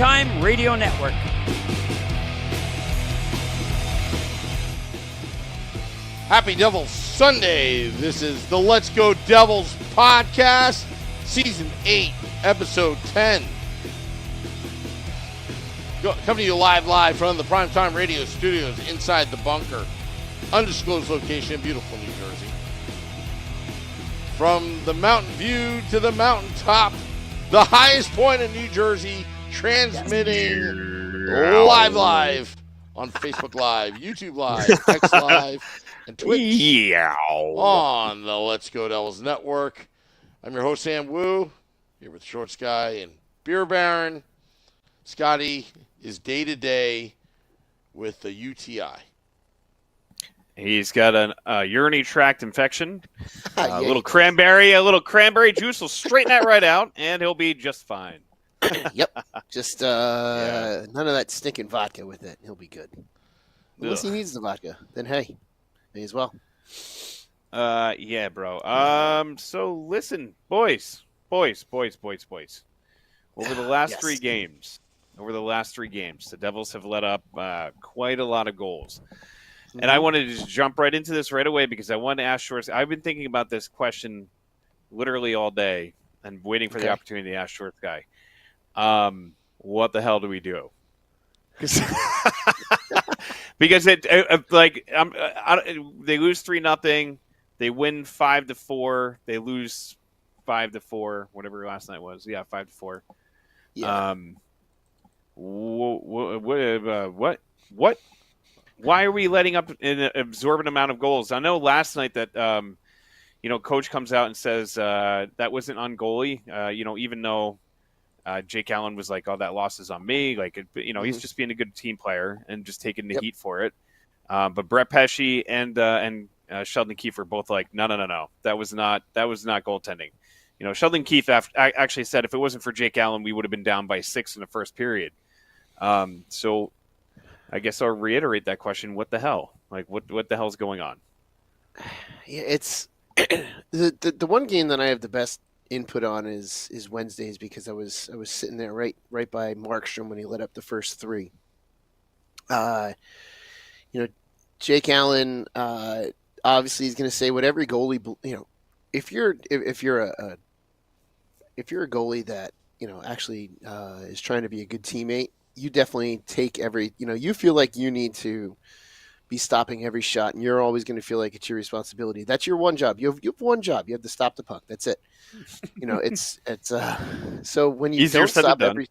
Primetime Radio Network. Happy Devils Sunday. This is the Let's Go Devils podcast, Season 8, Episode 10. Coming to you live from the Primetime Radio Studios inside the bunker. Undisclosed location in beautiful New Jersey. From the mountain view to the mountaintop, the highest point in New Jersey, transmitting live on Facebook Live, YouTube Live, X Live, and Twitch on the Let's Go Devils Network. I'm your host, Sam Wu, here with Shorts Guy and Beer Baron. Scotty is day-to-day with the UTI. He's got a urinary tract infection. A little cranberry juice will straighten that right out, and he'll be just fine. Yep. Just none of that stinking vodka with it. He'll be good. Unless he needs the vodka, then hey, may as well. Yeah, bro. So listen, boys. Over the last three games, the Devils have let up quite a lot of goals. And I wanted to just jump right into this right away because I wanted to ask Shorts. I've been thinking about this question literally all day and waiting for the opportunity to ask Shorts Guy. What the hell do we do? Because they lose 3-0, they win 5-4, they lose 5-4, whatever last night was. Yeah, 5-4. Yeah. What? Why are we letting up an absorbent amount of goals? I know last night that coach comes out and says that wasn't on goalie. Even though Jake Allen was like, "Oh, that loss is on me." Like, he's just being a good team player and just taking the heat for it. But Brett Pesce and Sheldon Keefe were both like, "No, that was not goaltending." Sheldon Keefe actually said if it wasn't for Jake Allen, we would have been down by 6 in the first period. So I guess I'll reiterate that question. What the hell? Like, what the hell's going on? Yeah, it's the one game that I have the best input on is Wednesdays because I was sitting there right by Markstrom when he let up the first 3. Jake Allen obviously is going to say what every goalie. If you're a goalie that actually is trying to be a good teammate, you definitely take every. You feel like you need to be stopping every shot, and you're always going to feel like it's your responsibility. That's your one job. You have one job. You have to stop the puck. That's it. It's so when you easier don't said stop than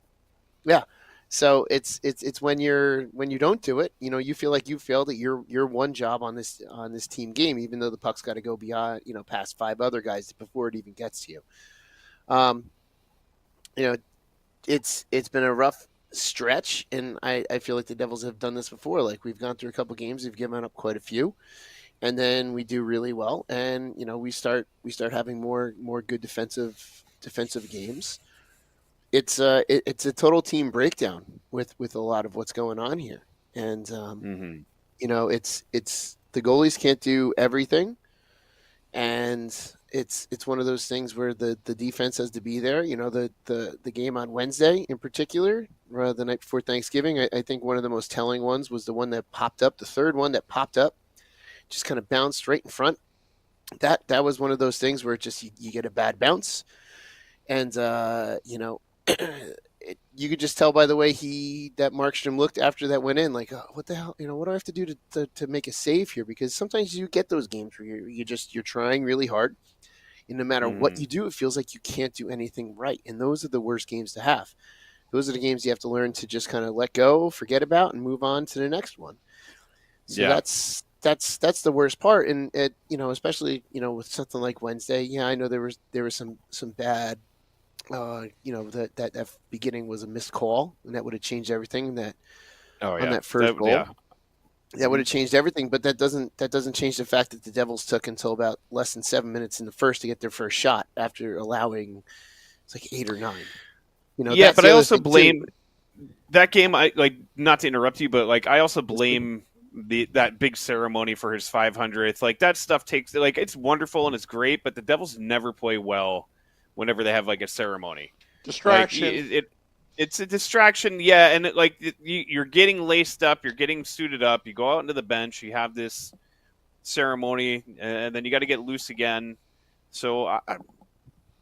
done. So it's when you don't do it, you feel like you failed at your one job on this team game, even though the puck's got to go beyond, past 5 other guys before it even gets to you. It's been a rough stretch, and I feel like the Devils have done this before. Like, we've gone through a couple games, we've given up quite a few, and then we do really well, and we start having more good defensive games. It's a total team breakdown with a lot of what's going on here, and it's the goalies can't do everything, and it's one of those things where the defense has to be there. The game on Wednesday in particular, the night before Thanksgiving, I think one of the most telling ones was the one that popped up, the third one that popped up, just kind of bounced right in front. That was one of those things where it just you get a bad bounce, and you could just tell by the way that Markstrom looked after that went in, like, oh, what the hell, what do I have to do to make a save here? Because sometimes you get those games where you're trying really hard, and no matter what you do, it feels like you can't do anything right, and those are the worst games to have. Those are the games you have to learn to just kind of let go, forget about, and move on to the next one. So that's the worst part, and it, especially with something like Wednesday. Yeah, I know there was some bad. That beginning was a missed call, and that would have changed everything. On that first goal, that would have changed everything. But that doesn't change the fact that the Devils took until about less than 7 minutes in the first to get their first shot after allowing it's like 8 or 9. But I also blame that game. I not to interrupt you, but I also blame that big ceremony for his 500th. Like, that stuff takes it's wonderful and it's great, but the Devils never play well whenever they have a ceremony. Distraction. It's a distraction, yeah, and you're getting laced up, you're getting suited up. You go out into the bench, you have this ceremony, and then you got to get loose again. So I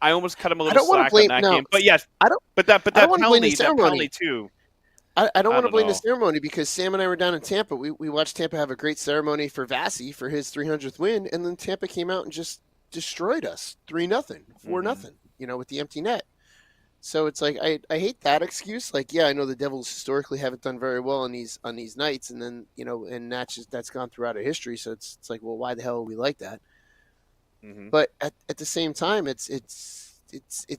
almost cut him a I little don't want to slack on blame that no. game. But yes, I don't. but that I don't want to blame the that ceremony. penalty too. I don't want to blame the know. ceremony because Sam and I were down in Tampa. We watched Tampa have a great ceremony for Vasi for his 300th win, and then Tampa came out and just destroyed us 3-0, 4-0. With the empty net. So it's like I hate that excuse. Like, yeah, I know the Devils historically haven't done very well on these nights, and then and that's gone throughout our history. So it's like, well, why the hell are we like that? Mm-hmm. But at the same time, it's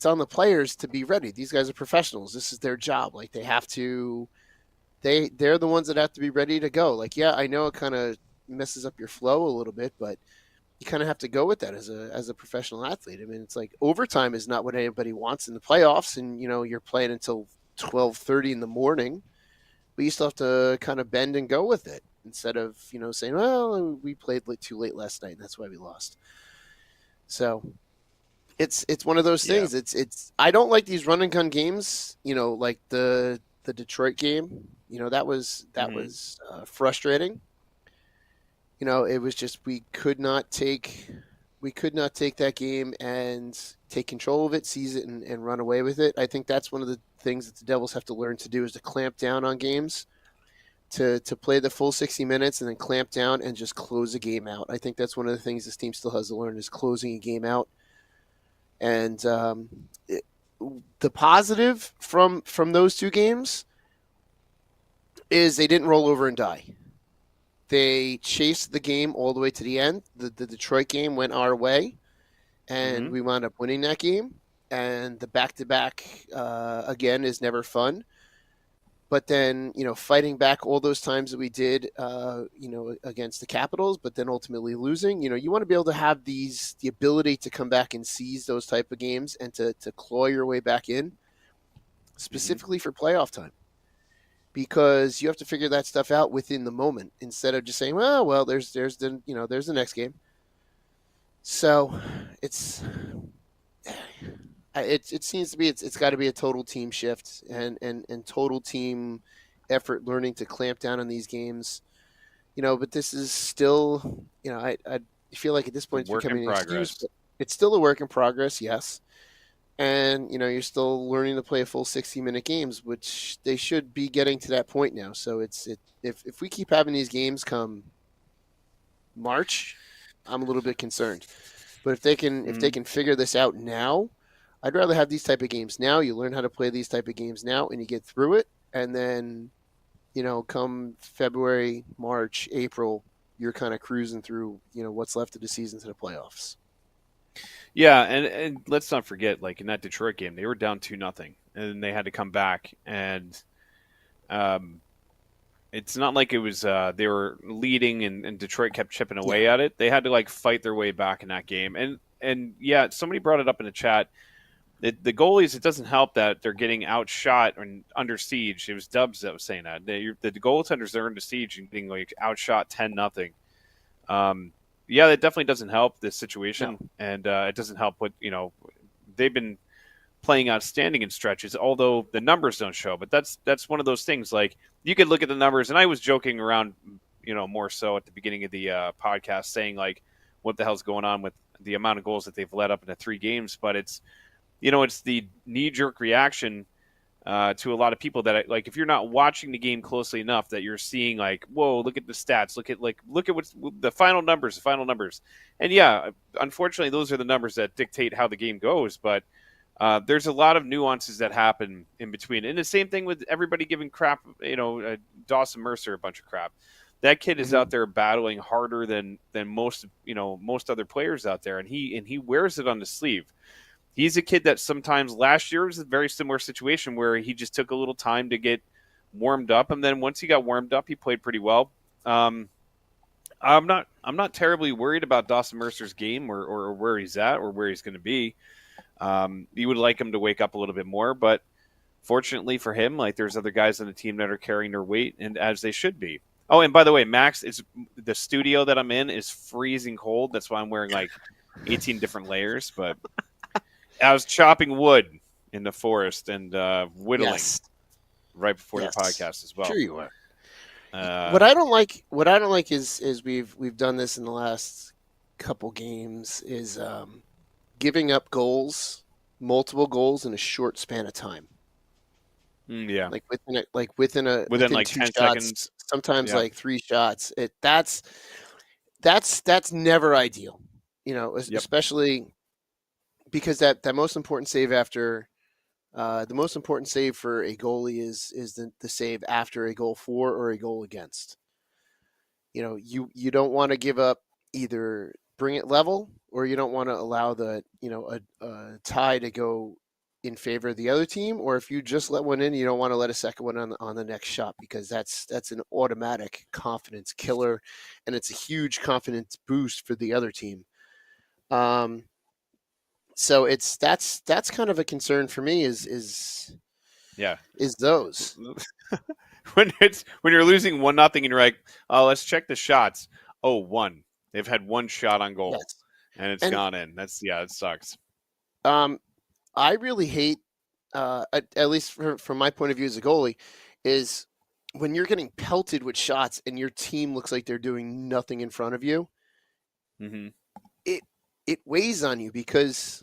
on the players to be ready. These guys are professionals. This is their job. Like they have to. They're the ones that have to be ready to go. Like, yeah, I know it kind of messes up your flow a little bit, but you kind of have to go with that as a professional athlete. I mean, it's like overtime is not what anybody wants in the playoffs, and you're playing until 12:30 in the morning, but you still have to kind of bend and go with it instead of saying, well, we played too late last night and that's why we lost. So it's one of those things. Yeah. It's I don't like these run and gun games. Like the Detroit game. That was frustrating. It was just we could not take that game and take control of it, seize it, and run away with it. I think that's one of the things that the Devils have to learn to do is to clamp down on games, to play the full 60 minutes and then clamp down and just close a game out. I think that's one of the things this team still has to learn is closing a game out. And the positive from those two games is they didn't roll over and die. They chased the game all the way to the end. The Detroit game went our way, and we wound up winning that game. And the back-to-back, again, is never fun. But then, fighting back all those times that we did, against the Capitals, but then ultimately losing, you want to be able to have the ability to come back and seize those type of games and to claw your way back in, specifically for playoff time. Because you have to figure that stuff out within the moment instead of just saying, well, there's the next game. So it seems to be it's got to be a total team shift and total team effort, learning to clamp down on these games. But this is still, I feel like at this point it's becoming an excuse. But it's still a work in progress, yes. And, you're still learning to play a full 60-minute games, which they should be getting to that point now. So if we keep having these games come March, I'm a little bit concerned. But if they can figure this out now, I'd rather have these type of games now. You learn how to play these type of games now, and you get through it. And then, come February, March, April, you're kind of cruising through, what's left of the season to the playoffs. Yeah, and let's not forget, like in that Detroit game, they were down 2-0, and they had to come back. And it's not like it was they were leading and Detroit kept chipping away at it. They had to fight their way back in that game. And yeah, somebody brought it up in the chat. The goalies, it doesn't help that they're getting outshot and under siege. It was Dubs that was saying that the goaltenders are under siege and getting outshot 10-0. Yeah, that definitely doesn't help this situation, and it doesn't help what they've been playing outstanding in stretches, although the numbers don't show. But that's one of those things. Like you could look at the numbers, and I was joking around, more so at the beginning of the podcast, saying what the hell's going on with the amount of goals that they've let up into 3 games. But it's it's the knee-jerk reaction to a lot of people that if you're not watching the game closely enough, that you're seeing whoa, look at the stats, look at what's the final numbers, and yeah, unfortunately, those are the numbers that dictate how the game goes. But there's a lot of nuances that happen in between, and the same thing with everybody giving crap, Dawson Mercer a bunch of crap. That kid is out there battling harder than most other players out there, and he wears it on the sleeve. He's a kid that sometimes last year was a very similar situation where he just took a little time to get warmed up, and then once he got warmed up, he played pretty well. I'm not terribly worried about Dawson Mercer's game or where he's at or where he's going to be. You would like him to wake up a little bit more, but fortunately for him, there's other guys on the team that are carrying their weight, and as they should be. Oh, and by the way, Max, the studio that I'm in is freezing cold. That's why I'm wearing 18 different layers, but I was chopping wood in the forest and whittling Yes. right before Yes. the podcast as well. Sure you are. What I don't like is we've done this in the last couple games is giving up goals, multiple goals in a short span of time. Yeah. Like within like 2 10 shots, seconds. sometimes Yeah. like 3 shots. That's never ideal. Yep. Especially because that most important save after the most important save for a goalie is the save after a goal for or a goal against. You don't want to give up, either bring it level, or you don't want to allow the a tie to go in favor of the other team, or if you just let one in, you don't want to let a second one on the next shot, because that's an automatic confidence killer, and it's a huge confidence boost for the other team. So that's kind of a concern for me is those. when you're losing 1-0 and you're like, oh, let's check the shots. Oh, 1. They've had 1 shot on goal, Yes. and it's gone in. It sucks. I really hate, at least from my point of view as a goalie, is when you're getting pelted with shots and your team looks like they're doing nothing in front of you. Mm-hmm. It weighs on you, because,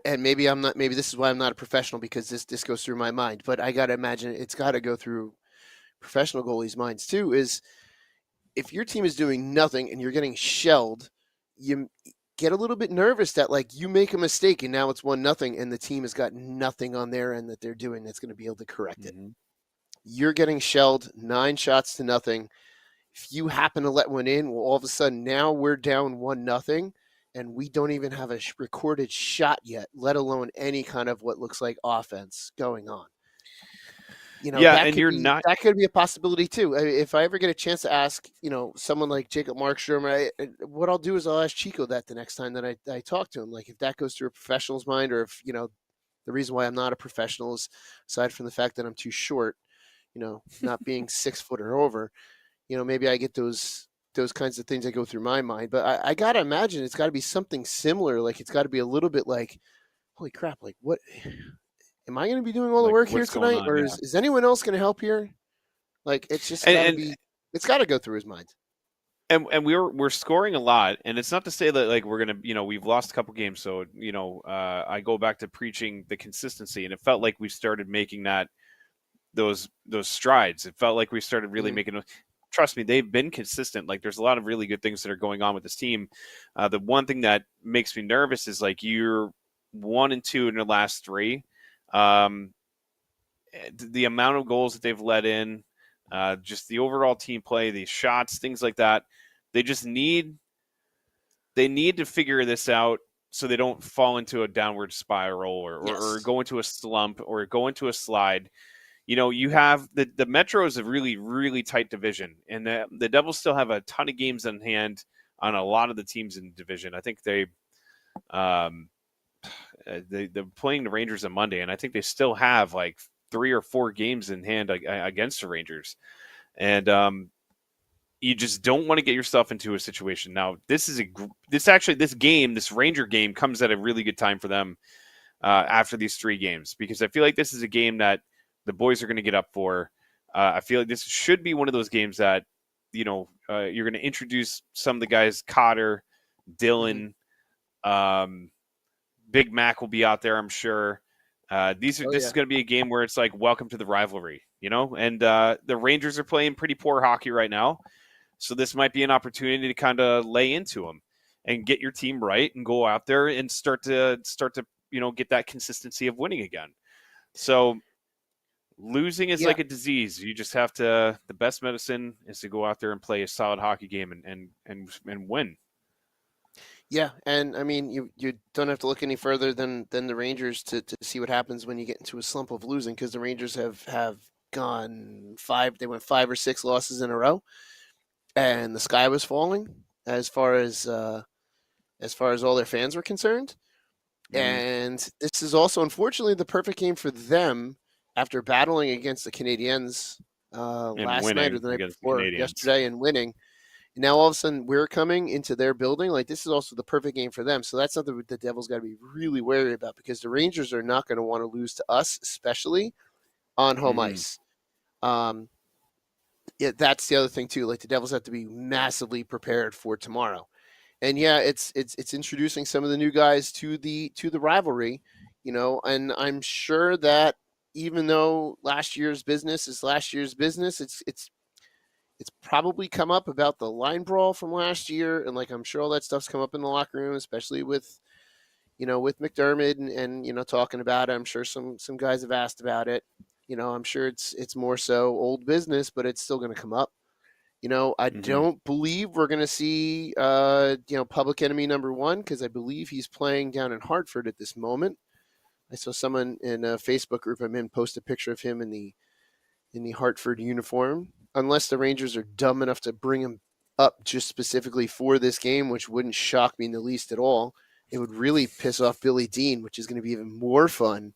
and maybe this is why I'm not a professional, because this goes through my mind, but I got to imagine it's got to go through professional goalies' minds too, is if your team is doing nothing and you're getting shelled, you get a little bit nervous that, like, you make a mistake and now it's 1-0 and the team has got nothing on their end that they're doing that's going to be able to correct it. Mm-hmm. You're getting shelled 9 shots to nothing. If you happen to let one in, well, all of a sudden now we're down 1-0 and we don't even have a recorded shot yet, let alone any kind of what looks like offense going on. That could be a possibility too. If I ever get a chance to ask, someone like Jacob Markstrom, what I'll do is I'll ask Chico that the next time that I talk to him. Like, if that goes through a professional's mind, or if, the reason why I'm not a professional is, aside from the fact that I'm too short, not being 6 foot or over, maybe I get those kinds of things that go through my mind. But I got to imagine it's got to be something similar. Like, it's got to be a little bit like, holy crap, like, what am I going to be doing all the work here tonight? Or is anyone else going to help here? Like, it's just got to be, it's got to go through his mind. And we're scoring a lot, and it's not to say that, like, we're gonna, we've lost a couple games, so I go back to preaching the consistency, and it felt like we started making those strides. It felt like we started really making. Trust me, they've been consistent. Like, there's a lot of really good things that are going on with this team. The one thing that makes me nervous is, like, you're 1-2 in the last 3. The amount of goals that they've let in, just the overall team play, the shots, things like that. They need to figure this out so they don't fall into a downward spiral or go into a slump or go into a slide. You have the Metro is a really, really tight division, and the Devils still have a ton of games in hand on a lot of the teams in the division. I think they're playing the Rangers on Monday, and I think they still have like 3 or 4 games in hand against the Rangers. And you just don't want to get yourself into a situation. Now, this Ranger game comes at a really good time for them after these 3 games, because I feel like this is a game that the boys are going to get up for. I feel like this should be one of those games that, you're going to introduce some of the guys, Cotter, Dylan, Big Mac will be out there, I'm sure. This is going to be a game where it's like, welcome to the rivalry, and the Rangers are playing pretty poor hockey right now. So this might be an opportunity to kind of lay into them and get your team right and go out there and start to get that consistency of winning again. So losing is like a disease. You just have to, the best medicine is to go out there and play a solid hockey game and win. Yeah, and I mean, you don't have to look any further than the Rangers to see what happens when you get into a slump of losing, because the Rangers have gone 5. They went 5 or 6 losses in a row, and the sky was falling as far as all their fans were concerned. And this is also, unfortunately, the perfect game for them after battling against the Canadiens last night or the night before, yesterday, and winning. Now all of a sudden we're coming into their building. Like, this is also the perfect game for them. So that's something the Devils got to be really wary about, because the Rangers are not going to want to lose to us, especially on home ice. Yeah, that's the other thing too. Like, the Devils have to be massively prepared for tomorrow. And yeah, it's introducing some of the new guys to the rivalry, and I'm sure that even though last year's business is last year's business, it's probably come up about the line brawl from last year, and like, I'm sure all that stuff's come up in the locker room, especially with with McDermott and talking about it. I'm sure some guys have asked about it. I'm sure it's more so old business, but it's still going to come up. I don't believe we're going to see, Public Enemy number one, because I believe he's playing down in Hartford at this moment. I saw someone in a Facebook group I'm in post a picture of him in the Hartford uniform. Unless the Rangers are dumb enough to bring him up just specifically for this game, which wouldn't shock me in the least at all. It would really piss off Billy Dean, which is going to be even more fun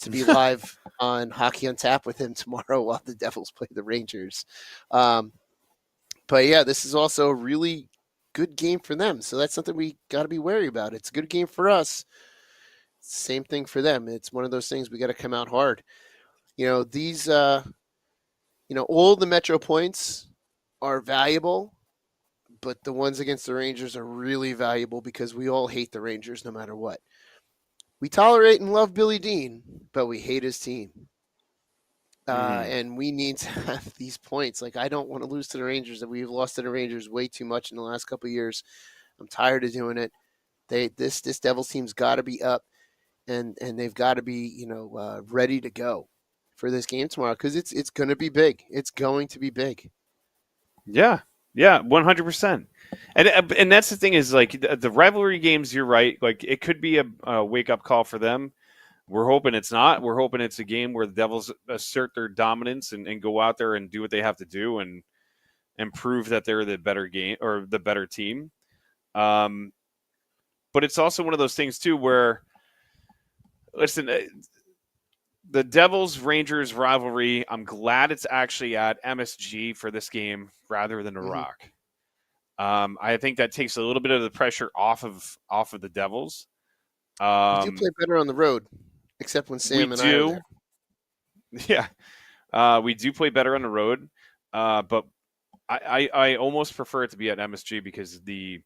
to be live on Hockey on Tap with him tomorrow while the Devils play the Rangers. But yeah, this is also a really good game for them. So that's something we got to be wary about. It's a good game for us. Same thing for them. It's one of those things we got to come out hard. These, all the Metro points are valuable, but the ones against the Rangers are really valuable because we all hate the Rangers no matter what. We tolerate and love Billy Dean, but we hate his team. And we need to have these points. Like, I don't want to lose to the Rangers. That we've lost to the Rangers way too much in the last couple of years. I'm tired of doing it. This Devils team's got to be up, and they've got to be ready to go for this game tomorrow, because it's going to be big. It's going to be big. Yeah, 100%. And that's the thing is, like, the rivalry games. You're right. Like, it could be a wake up call for them. We're hoping it's not. We're hoping it's a game where the Devils assert their dominance and go out there and do what they have to do and prove that they're the better game or the better team. But it's also one of those things too where, listen, the Devils-Rangers rivalry, I'm glad it's actually at MSG for this game rather than a Rock. I think that takes a little bit of the pressure off of the Devils. We do play better on the road, except when Sam and I are there. Yeah, we do play better on the road, but I almost prefer it to be at MSG because the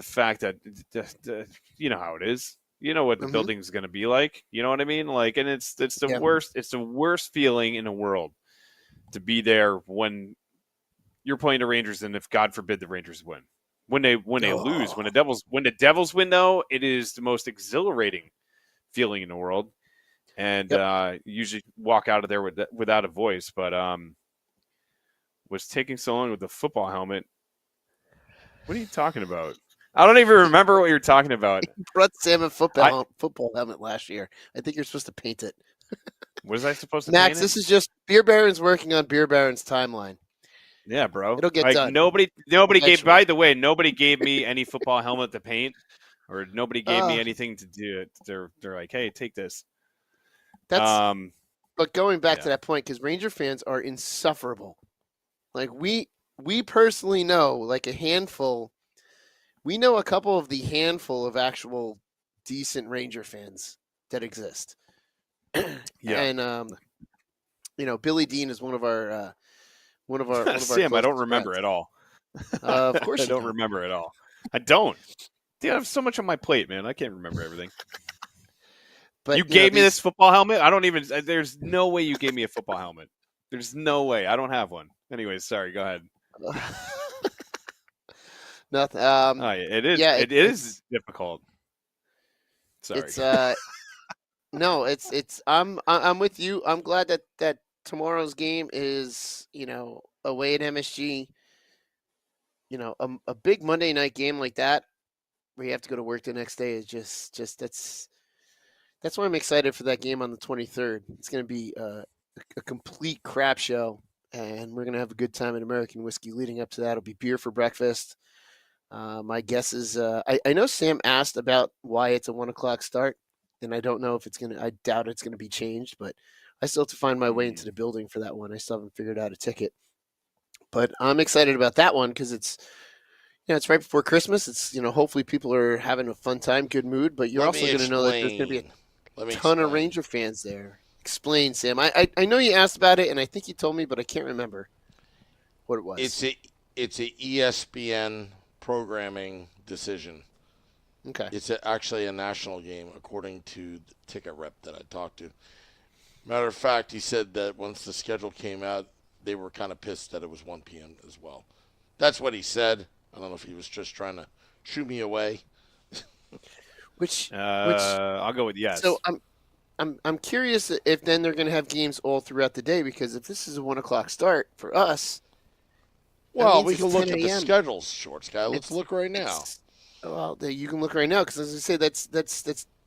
fact that you know how it is. You know what the building's going to be like. You know what I mean? Like, and it's the worst. It's the worst feeling in the world to be there when you're playing the Rangers, and if God forbid the Rangers win, when they lose, when the Devils win, though, it is the most exhilarating feeling in the world, and usually walk out of there without a voice. But was taking so long with the football helmet. What are you talking about? I don't even remember what you're talking about. You brought Sam a football helmet last year. I think you're supposed to paint it. Was I supposed to Max, paint it? this is just Beer Baron's working on Beer Baron's timeline. Yeah, bro. It'll get done. Nobody gave. By the way, nobody gave me any football helmet to paint, or nobody gave me anything to do it. They're like, hey, take this. That's. But going back to that point, because Ranger fans are insufferable. Like, we personally know, like, a handful. We know a couple of the handful of actual decent Ranger fans that exist. And Billy Dean is one of our Sam, I don't remember friends. At all. Of course, I don't remember at all. I don't. Dude, I have so much on my plate, man. I can't remember everything. But you gave me this football helmet. I don't even. There's no way you gave me a football helmet. There's no way. I don't have one. Anyways, sorry. Go ahead. Nothing. It is. Yeah, it is difficult. Sorry. It's no. It's. I'm with you. I'm glad that tomorrow's game is away at MSG. A big Monday night game like that, where you have to go to work the next day, is just that's why I'm excited for that game on the 23rd. It's going to be a complete crap show, and we're going to have a good time at American Whiskey leading up to that. It'll be beer for breakfast. My guess is I know Sam asked about why it's a 1:00 start, and I don't know if I doubt it's going to be changed, but I still have to find my way into the building for that one. I still haven't figured out a ticket. But I'm excited about that one because it's it's right before Christmas. It's hopefully people are having a fun time, good mood. But you're Let also me going to know that there's going to be explain. Let a me ton of explain. Ranger fans there. Explain, Sam. I know you asked about it, and I think you told me, but I can't remember what it was. It's a ESPN programming decision. Okay. It's actually a national game, according to the ticket rep that I talked to. Matter of fact, he said that once the schedule came out, they were kind of pissed that it was 1 p.m. as well. That's what he said. I don't know if he was just trying to shoo me away. Which I'll go with yes. So I'm curious if then they're going to have games all throughout the day, because if this is a 1:00 start for us, Well, means we it's can look 10 at the a.m. schedules, Shorts guy. Let's It's- look right now. Well, you can look right now because, as I say, that's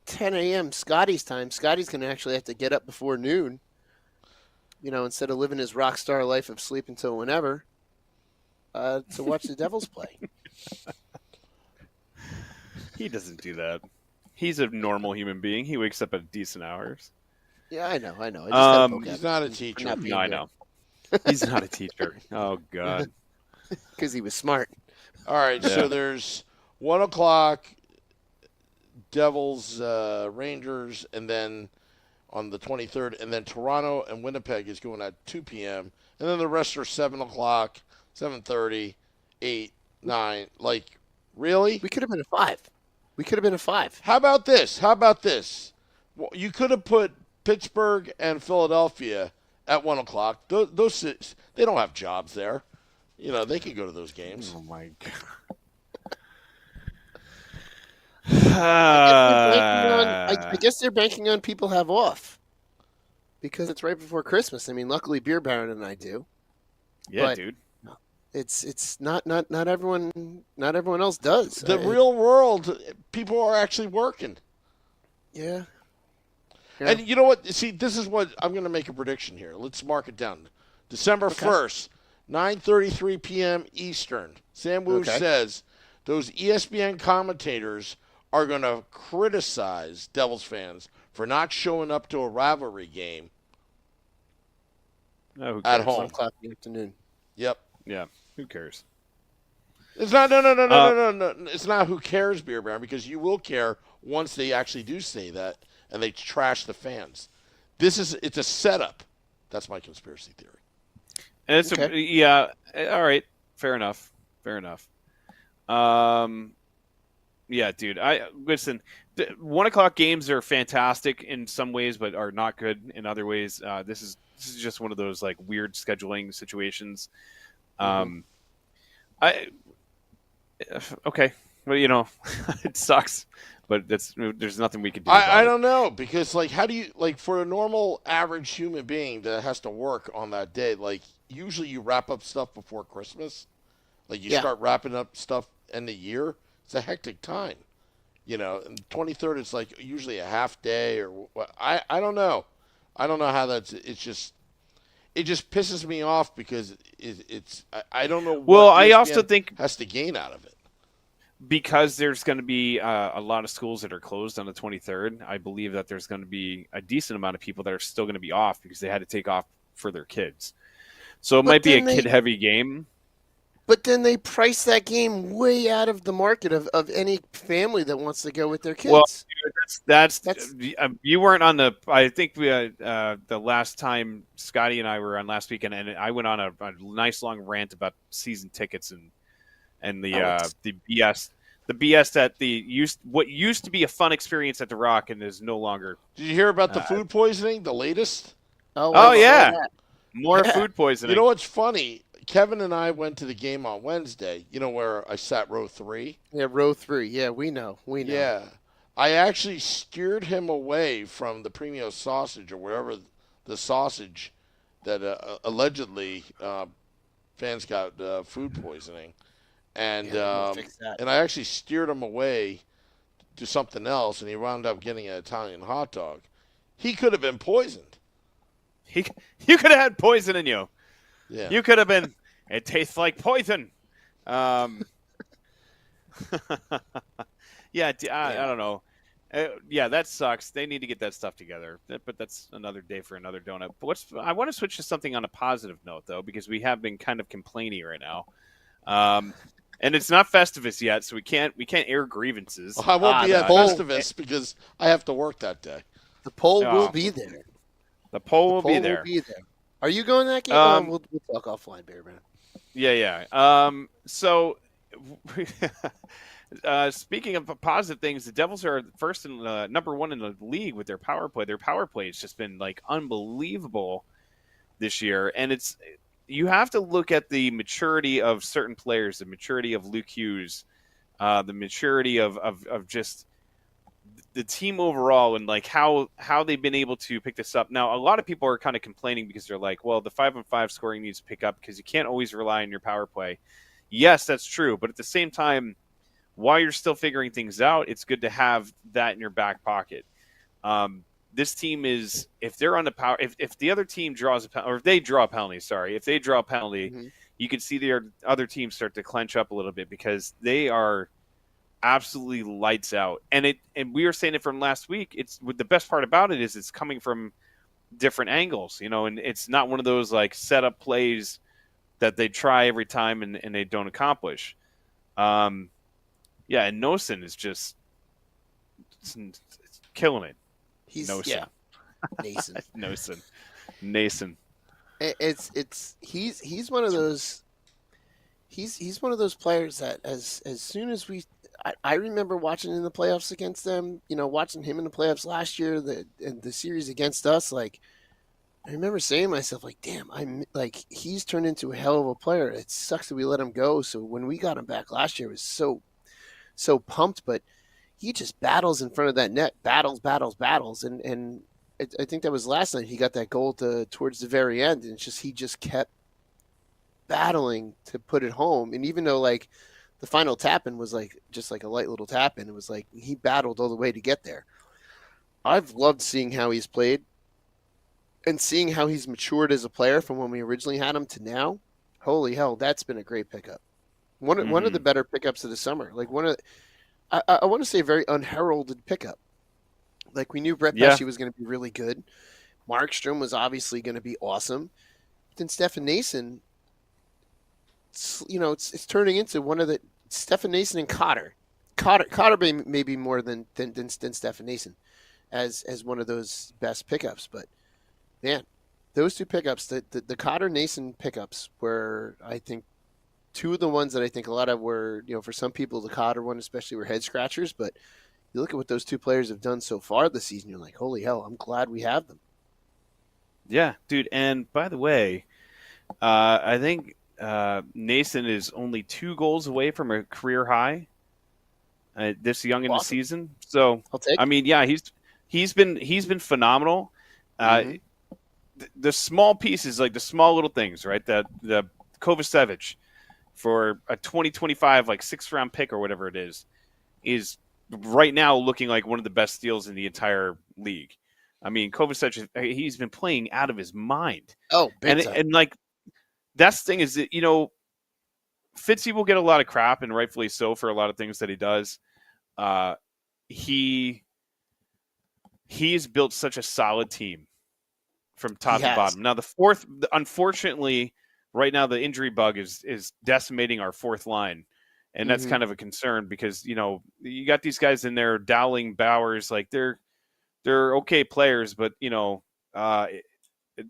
10 a.m. Scotty's time. Scotty's going to actually have to get up before noon. Instead of living his rock star life of sleep until whenever, to watch the Devils play. He doesn't do that. He's a normal human being. He wakes up at decent hours. Yeah, I know. I just gotta poke He's at not a him for teacher. not being No, I here. know. He's not a teacher. Oh God. Because he was smart. All right, Yeah. so there's 1:00 Devils, Rangers, and then on the 23rd, and then Toronto and Winnipeg is going at 2 p.m. And then the rest are 7:00, 7:30, 8, 9. Like, really? We could have been a 5. We could have been a 5. How about this? Well, you could have put Pittsburgh and Philadelphia at 1:00. Those they don't have jobs there. They could go to those games. Oh my I guess they're banking on people have off because it's right before Christmas. I mean, luckily Beer Baron and I do. Yeah, but- dude. It's not everyone else does. The real world, people are actually working. Yeah. And you know what? See, this is what I'm going to make a prediction here. Let's mark it down. December 1st, 9:33 p.m. Eastern. Sam Wu says those ESPN commentators are going to criticize Devils fans for not showing up to a rivalry game No, who at cares? 1 home. o'clock in the afternoon. Yep. Yeah, who cares? It's not no. It's not who cares, Beer Baron, because you will care once they actually do say that and they trash the fans. It's a setup. That's my conspiracy theory. And it's Okay. yeah. All right. Fair enough. Yeah, dude. Listen. 1:00 games are fantastic in some ways, but are not good in other ways. This is just one of those like weird scheduling situations. Okay. Well, it sucks, but there's nothing we can do. I don't know, because how do you, for a normal average human being that has to work on that day, usually you wrap up stuff before Christmas, you start wrapping up stuff end of year. It's a hectic time, and 23rd is usually a half day or what. I don't know how it just pisses me off because I don't know. Well, what I ESPN also think has to gain out of it. because there's going to be a lot of schools that are closed on the 23rd, I believe that there's going to be a decent amount of people that are still going to be off because they had to take off for their kids. So it might be a kid-heavy game. But then they price that game way out of the market of any family that wants to go with their kids. Well, that's you weren't on the. I think we the last time Scotty and I were on last weekend, and I went on a nice long rant about season tickets and the BS that what used to be a fun experience at the Rock and is no longer. Did you hear about the food poisoning? The latest. Oh, yeah. that. More food poisoning. You know what's funny? Kevin and I went to the game on Wednesday. You know where I sat row 3? Yeah, row 3. Yeah, we know. Yeah. I actually steered him away from the Premio sausage or wherever the sausage that allegedly fans got food poisoning. And we'll fix that. and I actually steered him away to something else, and he wound up getting an Italian hot dog. He could have been poisoned. You could have had poison in you. Yeah. You could have been. It tastes like poison. Yeah, I don't know. Yeah, that sucks. They need to get that stuff together. But that's another day for another donut. But I want to switch to something on a positive note, though, because we have been kind of complaining right now. And it's not Festivus yet, so we can't air grievances. I won't be the at poll- Festivus because I have to work that day. The poll will Oh. be there. The poll will Poll be there. Are you going to that game? We'll talk offline, Bear Man. Yeah. So, speaking of positive things, the Devils are first and number one in the league with their power play. Their power play has just been like unbelievable this year, and you have to look at the maturity of certain players, the maturity of Luke Hughes, the maturity of just the team overall, and like how they've been able to pick this up. Now, a lot of people are kind of complaining because they're like, well, the 5-on-5 scoring needs to pick up because you can't always rely on your power play. Yes, that's true, but at the same time, while you're still figuring things out, it's good to have that in your back pocket. This team is, if they're on the power, if the other team draws a penalty, or if they draw a penalty, Mm-hmm. you can see the other team start to clench up a little bit because they are absolutely lights out. And we were saying it from last week. The best part about it is it's coming from different angles, and it's not one of those like set up plays that they try every time and they don't accomplish. Yeah, and Nosen is just it's killing it. He's Nosen. Nason. Nason. He's one of those. He's one of those players that as soon as I remember watching in the playoffs against them, watching him in the playoffs last year, the series against us, like I remember saying to myself, like, damn, I'm like, he's turned into a hell of a player. It sucks that we let him go. So when we got him back last year, it was so pumped, but he just battles in front of that net, battles, and I think that was last night. He got that goal towards the very end, and he just kept battling to put it home. And even though like the final tap in was like just like a light little tap in, it was like he battled all the way to get there. I've loved seeing how he's played and seeing how he's matured as a player from when we originally had him to now. Holy hell, that's been a great pickup. One of the better pickups of the summer. Like I want to say a very unheralded pickup. Like we knew Brett Pesce was going to be really good. Markstrom was obviously going to be awesome. But then Stefan Nason, it's turning into one of the Stefan Nason and Cotter. Cotter maybe more than Stefan Nason as one of those best pickups. But man, those two pickups, the Cotter Nason pickups were, I think, two of the ones that I think a lot of were, for some people, the Cotter one especially were head scratchers. But you look at what those two players have done so far this season, you're like, holy hell, I'm glad we have them. Yeah, dude. And by the way, I think Nason is only 2 goals away from a career high this young in the season. So I'll take it. I mean, yeah, he's been phenomenal. The small pieces, like the small little things, right? The Kovacevic for a 2025 like 6th round pick or whatever it is right now looking like one of the best steals in the entire league. I mean, Kovacevic, he's been playing out of his mind. Oh, big time. And like that's the thing is that Fitzy will get a lot of crap, and rightfully so, for a lot of things that he does. He's built such a solid team from top to bottom. Now unfortunately, right now the injury bug is decimating our fourth line, and that's kind of a concern because you got these guys in there, Dowling, Bowers, like they're okay players, but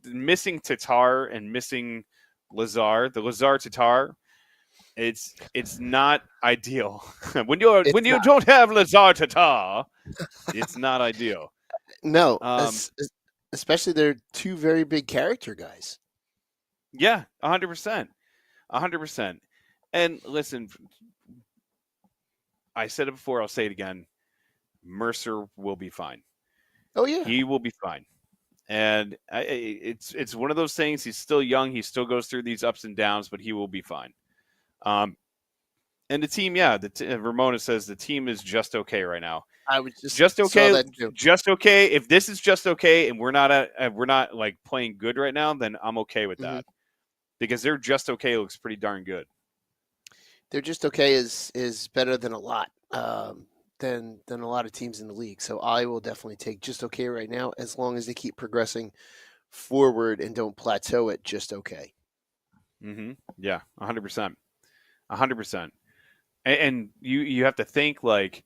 missing Tatar and missing Lazar, the Lazar Tatar, it's not ideal. when you don't have Lazar Tatar, it's not ideal. No, especially they're two very big character guys. Yeah, 100%. 100%. And listen, I said it before, I'll say it again. Mercer will be fine. Oh, yeah. He will be fine. And it's one of those things. He's still young. He still goes through these ups and downs, but he will be fine. And the team, Ramona says the team is just okay right now. I would just okay. Just okay. If this is just okay, and we're not like playing good right now, then I'm okay with that, because they're just okay. Looks pretty darn good. They're just okay is better than a lot. than a lot of teams in the league. So I will definitely take just okay right now, as long as they keep progressing forward and don't plateau at just okay. Mm-hmm. Yeah, 100%. 100%. And you have to think, like,